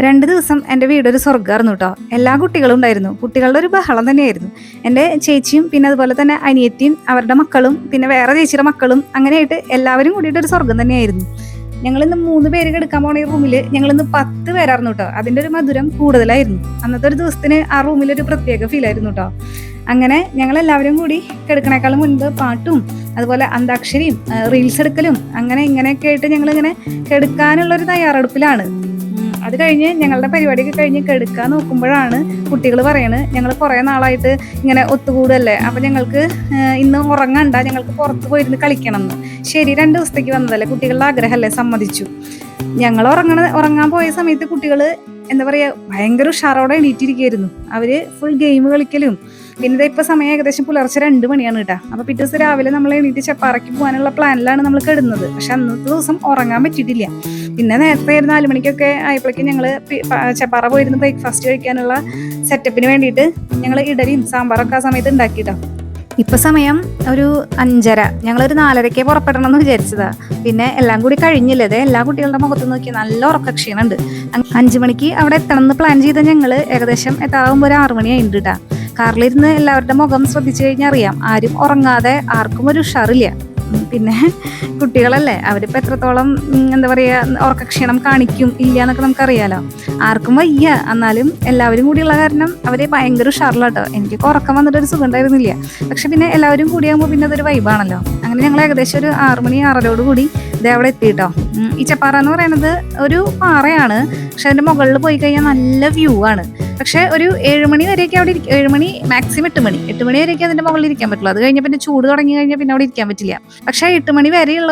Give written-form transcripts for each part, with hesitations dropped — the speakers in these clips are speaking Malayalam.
2 ദിവസം എൻ്റെ വീടൊരു സ്വർഗ്ഗമായിരുന്നു കേട്ടോ. എല്ലാ കുട്ടികളും ഉണ്ടായിരുന്നു. കുട്ടികളുടെ ഒരു ബഹളം തന്നെയായിരുന്നു. എൻ്റെ ചേച്ചിയും പിന്നെ അതുപോലെ തന്നെ അനിയത്തിയും അവരുടെ മക്കളും പിന്നെ വേറെ ചേച്ചിയുടെ മക്കളും അങ്ങനെയായിട്ട് എല്ലാവരും കൂടിയിട്ട് ഒരു സ്വർഗ്ഗം തന്നെയായിരുന്നു. ഞങ്ങളിന്ന് 3 പേര് കിടക്കാൻ പോണ ഈ റൂമിൽ ഞങ്ങളിന്ന് 10 പേരായിരുന്നു കേട്ടോ. അതിൻ്റെ ഒരു മധുരം കൂടുതലായിരുന്നു. അന്നത്തെ ഒരു ദിവസത്തിന് ആ റൂമിലൊരു പ്രത്യേക ഫീലായിരുന്നു കേട്ടോ. അങ്ങനെ ഞങ്ങളെല്ലാവരും കൂടി കിടക്കണേക്കാളും മുൻപ് പാട്ടും അതുപോലെ അന്താക്ഷരിയും റീൽസ് എടുക്കലും അങ്ങനെ ഇങ്ങനെയൊക്കെ ആയിട്ട് ഞങ്ങളിങ്ങനെ കിടക്കാനുള്ളൊരു തയ്യാറെടുപ്പിലാണ്. അത് കഴിഞ്ഞ് ഞങ്ങളുടെ പരിപാടിയൊക്കെ കഴിഞ്ഞ് കിടക്കാൻ നോക്കുമ്പോഴാണ് കുട്ടികൾ പറയണത്, ഞങ്ങൾ കുറേ നാളായിട്ട് ഇങ്ങനെ ഒത്തുകൂടല്ലേ, അപ്പം ഞങ്ങൾക്ക് ഇന്ന് ഉറങ്ങണ്ട, ഞങ്ങൾക്ക് പുറത്ത് പോയിരുന്ന് കളിക്കണം എന്ന്. ശരി, 2 ദിവസത്തേക്ക് വന്നതല്ലേ, കുട്ടികളുടെ ആഗ്രഹമല്ലേ, സമ്മതിച്ചു. ഞങ്ങൾ ഉറങ്ങാൻ പോയ സമയത്ത് കുട്ടികൾ എന്താ പറയുക ഭയങ്കര ഉഷാറോടെ എണീറ്റിരിക്കുകയായിരുന്നു. അവർ ഫുൾ ഗെയിം കളിക്കലും പിന്നെ ഇപ്പം സമയം ഏകദേശം പുലർച്ചെ 2 മണിയാണ് കേട്ടോ. അപ്പോൾ പിറ്റേ ദിവസം രാവിലെ നമ്മൾ എണീറ്റ് ചെപ്പാറയ്ക്ക് പോകാനുള്ള പ്ലാനിലാണ് നമ്മൾ കിടന്നത്. പക്ഷെ അന്നത്തെ ദിവസം ഉറങ്ങാൻ പറ്റിയിട്ടില്ല. പിന്നെ നേരത്തെ 4 മണിക്കൊക്കെ ആയപ്പോഴേക്കും ഞങ്ങൾ ചെപ്പാറ പോയിരുന്ന് ബ്രേക്ക്ഫാസ്റ്റ് കഴിക്കാനുള്ള സെറ്റപ്പിന് വേണ്ടിയിട്ട് ഞങ്ങൾ ഇഡലിയും സാമ്പാറൊക്കെ ആ സമയത്ത് ഉണ്ടാക്കിയിട്ടോ. ഇപ്പം സമയം ഒരു 5:30. ഞങ്ങളൊരു 4:30 പുറപ്പെടണം എന്ന് വിചാരിച്ചതാ. പിന്നെ എല്ലാം കൂടി കഴിഞ്ഞില്ലേ, അതെ എല്ലാ കുട്ടികളുടെ മുഖത്ത് നോക്കി നല്ല ഉറക്കക്ഷീണുണ്ട്. 5 മണിക്ക് അവിടെ എത്തണം എന്ന് പ്ലാൻ ചെയ്ത ഞങ്ങൾ ഏകദേശം എത്താറാകുമ്പോൾ ഒരു 6 മണി ആയിട്ടുണ്ട് കേട്ടോ. കാറിലിരുന്ന് എല്ലാവരുടെ മുഖം ശ്രദ്ധിച്ചു കഴിഞ്ഞാൽ അറിയാം, ആരും ഉറങ്ങാതെ ആർക്കും ഒരു ഉഷാറില്ല. പിന്നെ കുട്ടികളല്ലേ, അവരിപ്പോൾ എത്രത്തോളം എന്താ പറയുക ഉറക്കക്ഷീണം കാണിക്കും ഇല്ല എന്നൊക്കെ നമുക്കറിയാലോ. ആർക്കും വയ്യ, എന്നാലും എല്ലാവരും കൂടിയുള്ള കാരണം അവർ ഭയങ്കര ഉഷാറിലാട്ടോ. എനിക്ക് ഉറക്കം വന്നിട്ടൊരു സുഖം ഉണ്ടായിരുന്നില്ല. പക്ഷെ പിന്നെ എല്ലാവരും കൂടിയാകുമ്പോൾ പിന്നെ അതൊരു വൈബാണല്ലോ. അങ്ങനെ ഞങ്ങൾ ഏകദേശം ഒരു 6 മണി 6:30 കൂടി ഇതേ അവിടെ എത്തിയിട്ടോ. ഈ ചെപ്പാറ എന്ന് പറയുന്നത് ഒരു പാറയാണ്. പക്ഷെ അതിൻ്റെ മുകളിൽ പോയി കഴിഞ്ഞാൽ നല്ല വ്യൂ ആണ്. പക്ഷെ ഒരു 7 മണി വരെയൊക്കെ അവിടെ 7 മണി മാക്സിമം 8 മണി വരെയൊക്കെ അതിൻ്റെ മുകളിൽ ഇരിക്കാൻ പറ്റുള്ളൂ. അത് കഴിഞ്ഞാൽ പിന്നെ ചൂട് തുടങ്ങി കഴിഞ്ഞാൽ പിന്നെ അവിടെ ഇരിക്കാൻ പറ്റില്ല. പക്ഷെ 8 മണി വരെയുള്ള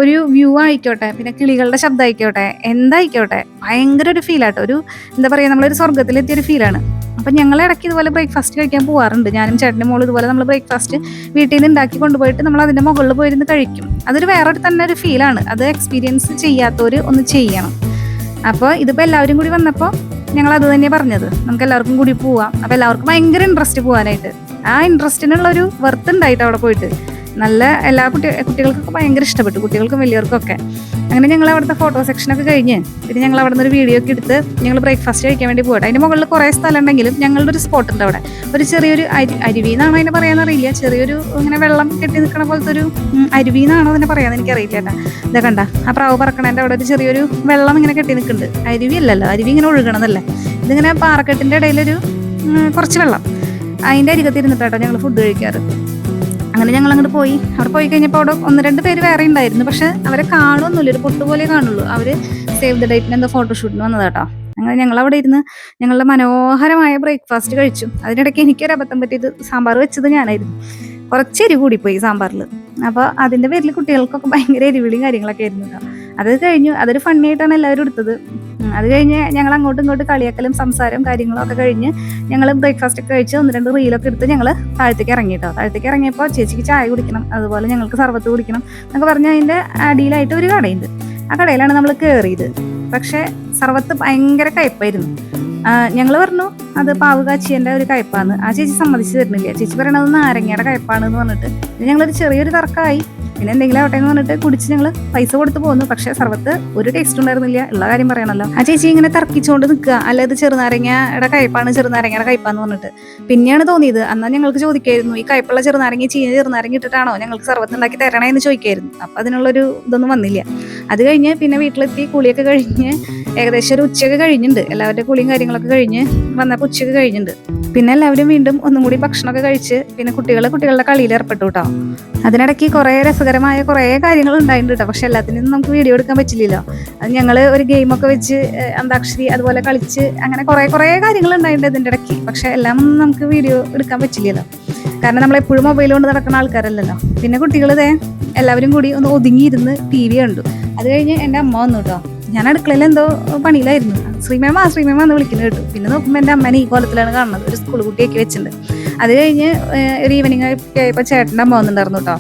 ഒരു വ്യൂ ആയിക്കോട്ടെ, പിന്നെ കിളികളുടെ ശബ്ദം ആയിക്കോട്ടെ, എന്തായിക്കോട്ടെ, ഭയങ്കര ഒരു ഫീലാട്ടോ. ഒരു എന്താ പറയുക, നമ്മളൊരു സ്വർഗ്ഗത്തിലെത്തിയൊരു ഫീലാണ്. അപ്പം ഞങ്ങൾ ഇടയ്ക്ക് ഇതുപോലെ ബ്രേക്ക്ഫാസ്റ്റ് കഴിക്കാൻ പോകാറുണ്ട്. ഞാനും ചേട്ടൻ്റെ മോളും ഇതുപോലെ നമ്മൾ ബ്രേക്ക്ഫാസ്റ്റ് വീട്ടിൽ നിന്ന് ഉണ്ടാക്കി കൊണ്ടുപോയിട്ട് നമ്മൾ അതിൻ്റെ മുകളിൽ പോയിരുന്ന് കഴിക്കും. അതൊരു വേറൊരു തന്നെ ഒരു ഫീലാണ്. അത് എക്സ്പീരിയൻസ് ചെയ്യാത്തവർ ഒന്ന് ചെയ്യണം. അപ്പോൾ ഇതിപ്പോൾ എല്ലാവരും കൂടി വന്നപ്പോൾ ഞങ്ങൾ അത് തന്നെ പറഞ്ഞത്, നമുക്ക് എല്ലാവർക്കും കൂടി പോവാം. അപ്പോൾ എല്ലാവർക്കും ഭയങ്കര ഇൻട്രസ്റ്റ് പോകാനായിട്ട്. ആ ഇൻട്രസ്റ്റിനുള്ളൊരു വർത്ത് ഉണ്ടായിട്ട് അവിടെ പോയിട്ട് നല്ല എല്ലാ കുട്ടികൾക്കൊക്കെ ഭയങ്കര ഇഷ്ടപ്പെട്ടു, കുട്ടികൾക്കും വലിയവർക്കൊക്കെ. അങ്ങനെ ഞങ്ങൾ അവിടുത്തെ ഫോട്ടോ സെക്ഷനൊക്കെ കഴിഞ്ഞ് പിന്നെ ഞങ്ങൾ അവിടെ നിന്ന് ഒരു വീഡിയോ ഒക്കെ എടുത്ത് ഞങ്ങൾ ബ്രേക്ക്ഫാസ്റ്റ് കഴിക്കാൻ വേണ്ടി പോകട്ടെ. അതിൻ്റെ മുകളിൽ കുറേ സ്ഥലം ഉണ്ടെങ്കിലും ഞങ്ങളുടെ ഒരു സ്പോട്ട് ഉണ്ട് അവിടെ. ഒരു ചെറിയൊരു അരുവി എന്നാണോ അതിനെ പറയാന്നറിയില്ല, ചെറിയൊരു ഇങ്ങനെ വെള്ളം കെട്ടി നിൽക്കണ പോലത്തെ ഒരു അരുവി എന്നാണോ അതിനെ പറയാന്ന് എനിക്കറിയില്ല കേട്ടാ. ഇതാ കണ്ട ആ പ്രാവ് പറക്കണേൻ്റെ അവിടെ ഒരു ചെറിയൊരു വെള്ളം ഇങ്ങനെ കെട്ടി നിൽക്കുന്നുണ്ട്. അരുവി അല്ലല്ലോ, അരുവി ഇങ്ങനെ ഒഴുകണതല്ലേ. ഇതിങ്ങനെ പാറക്കെട്ടിൻ്റെ ഇടയിലൊരു കുറച്ച് വെള്ളം, അതിൻ്റെ അരികത്തിരുന്നിട്ടാട്ടോ ഞങ്ങൾ ഫുഡ് കഴിക്കാറ്. അങ്ങനെ ഞങ്ങൾ അങ്ങോട്ട് പോയി. അവിടെ പോയി കഴിഞ്ഞപ്പോൾ അവിടെ 1-2 പേര് വേറെ ഉണ്ടായിരുന്നു. പക്ഷെ അവരെ കാണുമൊന്നുമില്ല, ഒരു പൊട്ട് പോലെ കാണുള്ളൂ. അവർ സേവ് ദ ഡേറ്റിന് എന്തോ ഫോട്ടോഷൂട്ടിന് വന്നതാട്ടോ. അങ്ങനെ ഞങ്ങൾ അവിടെ ഇരുന്ന് ഞങ്ങളുടെ മനോഹരമായ ബ്രേക്ക്ഫാസ്റ്റ് കഴിച്ചു. അതിനിടയ്ക്ക് എനിക്കൊരു അബദ്ധം പറ്റിയത്, സാമ്പാർ വെച്ചത് ഞാനായിരുന്നു. കുറച്ച് എരിവ് കൂടിപ്പോയി സാമ്പാറിൽ. അപ്പോൾ അതിൻ്റെ പേരിൽ കുട്ടികൾക്കൊക്കെ ഭയങ്കര എരിവിളിയും കാര്യങ്ങളൊക്കെ ആയിരുന്നു കേട്ടോ. അത് കഴിഞ്ഞു, അതൊരു ഫണ്ണി ആയിട്ടാണ് എല്ലാവരും എടുത്തത്. അത് കഴിഞ്ഞ് ഞങ്ങൾ അങ്ങോട്ടും ഇങ്ങോട്ടും കളിയാക്കലും സംസാരവും കാര്യങ്ങളും ഒക്കെ കഴിഞ്ഞ് ഞങ്ങൾ ബ്രേക്ക്ഫാസ്റ്റ് ഒക്കെ കഴിച്ച് 1-2 റീലൊക്കെ എടുത്ത് ഞങ്ങൾ താഴത്തേക്ക് ഇറങ്ങി കേട്ടോ. താഴത്തേക്ക് ഇറങ്ങിയപ്പോൾ ചേച്ചിക്ക് ചായ കുടിക്കണം, അതുപോലെ ഞങ്ങൾക്ക് സർബത്ത് കുടിക്കണം എന്നൊക്കെ പറഞ്ഞ് അതിൻ്റെ അടിയിലായിട്ട് ഒരു കടയുണ്ട്. ആ കടയിലാണ് നമ്മൾ കയറിയത്. പക്ഷേ സർബത്ത് ഭയങ്കര കയ്പ്പായിരുന്നു. ഞങ്ങൾ പറഞ്ഞു അത് പാവ് കാച്ചിയൻ്റെ ഒരു കയ്പ്പാന്ന്. ആ ചേച്ചി സമ്മതിച്ച് തരുന്നില്ല. ചേച്ചി പറയണത് നാരങ്ങയുടെ കയ്പ്പാണെന്ന് പറഞ്ഞിട്ട് പിന്നെ ഞങ്ങളൊരു ചെറിയൊരു തർക്കമായി. പിന്നെ എന്തെങ്കിലും ആവട്ടെ എന്ന് പറഞ്ഞിട്ട് കുടിച്ച് ഞങ്ങൾ പൈസ കൊടുത്ത് പോകുന്നു. പക്ഷേ സർബത്ത് ഒരു ടേസ്റ്റ് ഉണ്ടായിരുന്നില്ല, ഉള്ള കാര്യം പറയണല്ലോ. ആ ചേച്ചി ഇങ്ങനെ തർക്കിച്ചുകൊണ്ട് നിൽക്കുക, അല്ല ഇത് ചെറുനാരങ്ങയുടെ കയ്പ്പാണ്, ചെറുനാരങ്ങയുടെ കയ്പ്പാന്ന് പറഞ്ഞിട്ട്. പിന്നെയാണ് തോന്നിയത്, എന്നാൽ ഞങ്ങൾക്ക് ചോദിക്കായിരുന്നു, ഈ കയ്പ്പുള്ള ചെറുനാരങ്ങ ചീഞ്ഞ ചെറുനാരങ്ങ ഇട്ടിട്ടാണോ ഞങ്ങൾക്ക് സർബത്ത് ഉണ്ടാക്കി തരണേ എന്ന് ചോദിക്കായിരുന്നു. അപ്പം അതിനുള്ളൊരു ഇതൊന്നും വന്നില്ല. അത് കഴിഞ്ഞ് പിന്നെ വീട്ടിലെത്തി കുളിയൊക്കെ കഴിഞ്ഞ് ഏകദേശം ഒരു ഉച്ചയൊക്കെ കഴിഞ്ഞിട്ടുണ്ട്. എല്ലാവരുടെ കുളിയും കാര്യങ്ങളൊക്കെ കഴിഞ്ഞ് വന്നപ്പോൾ ഉച്ചയൊക്കെ കഴിഞ്ഞിട്ടുണ്ട്. പിന്നെ എല്ലാവരും വീണ്ടും ഒന്നും കൂടി ഭക്ഷണമൊക്കെ കഴിച്ച് പിന്നെ കുട്ടികളുടെ കളിയിൽ ഏർപ്പെട്ടു കേട്ടോ. അതിനിടയ്ക്ക് കുറേ രസകരമായ കുറേ കാര്യങ്ങൾ ഉണ്ടായിട്ടുണ്ട് കേട്ടോ. പക്ഷെ എല്ലാത്തിനും നമുക്ക് വീഡിയോ എടുക്കാൻ പറ്റില്ലല്ലോ. അത് ഞങ്ങൾ ഒരു ഗെയിമൊക്കെ വെച്ച് അന്താക്ഷരി അതുപോലെ കളിച്ച് അങ്ങനെ കുറേ കാര്യങ്ങൾ ഉണ്ടായിട്ടുണ്ട് ഇതിൻ്റെ ഇടയ്ക്ക്. പക്ഷെ എല്ലാം ഒന്നും നമുക്ക് വീഡിയോ എടുക്കാൻ പറ്റില്ലല്ലോ, കാരണം നമ്മളെപ്പോഴും മൊബൈൽ കൊണ്ട് നടക്കുന്ന ആൾക്കാരല്ലല്ലോ. പിന്നെ കുട്ടികളിതേ എല്ലാവരും കൂടി ഒന്ന് ഒതുങ്ങിയിരുന്ന് TV കണ്ടു. അത് കഴിഞ്ഞ് എൻ്റെ അമ്മ വന്നു കേട്ടോ. ഞാൻ അടുക്കളയിൽ എന്തോ പണിയിലായിരുന്നു. ശ്രീമേമ എന്ന് വിളിക്കുന്നത് കേട്ടു. പിന്നെ നോക്കുമ്പോൾ എൻ്റെ അമ്മേനെ ഈ കോലത്തിലാണ് കാണുന്നത്, ഒരു സ്കൂൾ കുട്ടിയൊക്കെ വെച്ചിട്ടുണ്ട്. അത് കഴിഞ്ഞ് ഒരു ഈവനിങ് ഒക്കെ ആയപ്പോൾ ചേട്ടൻ്റെ അമ്മ വന്നിട്ടുണ്ടായിരുന്നു കേട്ടോ.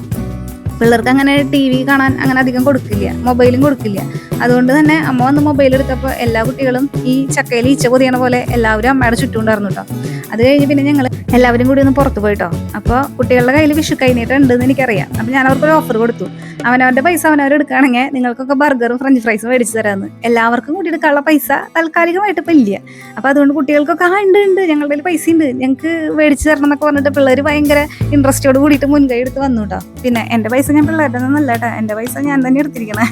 പിള്ളേർക്ക് അങ്ങനെ TV കാണാൻ അങ്ങനെ അധികം കൊടുക്കില്ല, മൊബൈലും കൊടുക്കില്ല. അതുകൊണ്ട് തന്നെ അമ്മ വന്ന് മൊബൈൽ എടുത്തപ്പോൾ എല്ലാ കുട്ടികളും ഈ ചക്കയിൽ ഈച്ച പൊതിയണ പോലെ എല്ലാവരും അമ്മയുടെ ചുറ്റും ഉണ്ടായിരുന്നു കേട്ടോ. അത് കഴിഞ്ഞ് പിന്നെ ഞങ്ങൾ എല്ലാവരും കൂടി ഒന്ന് പുറത്ത് പോയിട്ടോ. അപ്പോൾ കുട്ടികളുടെ കയ്യിൽ വിഷു കൈനീട്ടം ഉണ്ടെന്ന് എനിക്കറിയാം. അപ്പോൾ ഞാൻ അവർക്കൊരു ഓഫർ കൊടുത്തു, അവനവൻ്റെ പൈസ അവനവർ എടുക്കുകയാണെങ്കിൽ നിങ്ങൾക്കൊക്കെ ബർഗറും ഫ്രഞ്ച് ഫ്രൈസും മേടിച്ച് തരാമെന്ന്. എല്ലാവർക്കും കൂടി എടുക്കാനുള്ള പൈസ താൽക്കാലികമായിട്ട് ഇപ്പം ഇല്ല. അപ്പോൾ അതുകൊണ്ട് കുട്ടികൾക്കൊക്കെ ഉണ്ട് ഞങ്ങളുടെ കയ്യിൽ പൈസ ഉണ്ട്, ഞങ്ങൾക്ക് മേടിച്ച് തരണം എന്നൊക്കെ പറഞ്ഞിട്ട് പിള്ളേർ ഭയങ്കര ഇൻട്രസ്റ്റോട് കൂടിയിട്ട് മുൻകൈ എടുത്ത് വന്നു കേട്ടോ. പിന്നെ എൻ്റെ പൈസ ഞാൻ പിള്ളേരുടെ ഒന്നല്ല കേട്ടോ, എൻ്റെ പൈസ ഞാൻ തന്നെ എടുത്തിരിക്കണേ.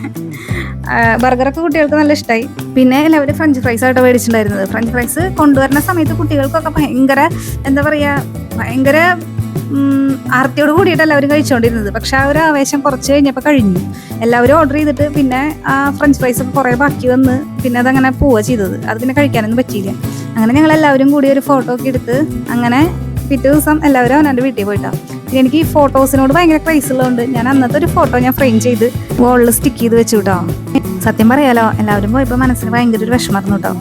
ബർഗറൊക്കെ കുട്ടികൾക്ക് നല്ല ഇഷ്ടമായി. പിന്നെ എല്ലാവരും ഫ്രഞ്ച് ഫ്രൈസ് ആയിട്ട് മേടിച്ചിട്ടുണ്ടായിരുന്നത്. ഫ്രഞ്ച് ഫ്രൈസ് കൊണ്ടുവരുന്ന സമയത്ത് കുട്ടികൾക്കൊക്കെ ഭയങ്കര എന്താ പറയുക, ഭയങ്കര ആർത്തിയോട് കൂടിയിട്ട് എല്ലാവരും കഴിച്ചുകൊണ്ടിരുന്നത്. പക്ഷെ ആ ഒരു ആവേശം കുറച്ച് കഴിഞ്ഞപ്പോൾ കഴിഞ്ഞു. എല്ലാവരും ഓർഡർ ചെയ്തിട്ട് പിന്നെ ആ ഫ്രഞ്ച് ഫ്രൈസ് ഒക്കെ കുറേ ബാക്കി വന്ന് പിന്നെ അതങ്ങനെ പോവുക ചെയ്തത്. അത് പിന്നെ കഴിക്കാനൊന്നും പറ്റിയില്ല. അങ്ങനെ ഞങ്ങൾ എല്ലാവരും കൂടി ഒരു ഫോട്ടോ ഒക്കെ എടുത്ത് അങ്ങനെ പിറ്റേ ദിവസം എല്ലാവരും അവനവൻ്റെ വീട്ടിൽ പോയിട്ടാണ്. പിന്നെ എനിക്ക് ഈ ഫോട്ടോസിനോട് ഭയങ്കര ക്രൈസ് ഉള്ളതുകൊണ്ട് ഞാൻ അന്നത്തെ ഒരു ഫോട്ടോ ഞാൻ ഫ്രെയിം ചെയ്ത് വോളിൽ സ്റ്റിക്ക് ചെയ്ത് വെച്ചു കേട്ടോ. സത്യം പറയാലോ, എല്ലാവരും പോയപ്പോൾ മനസ്സിന് ഭയങ്കര ഒരു വിഷമമായിരുന്നു കേട്ടോ.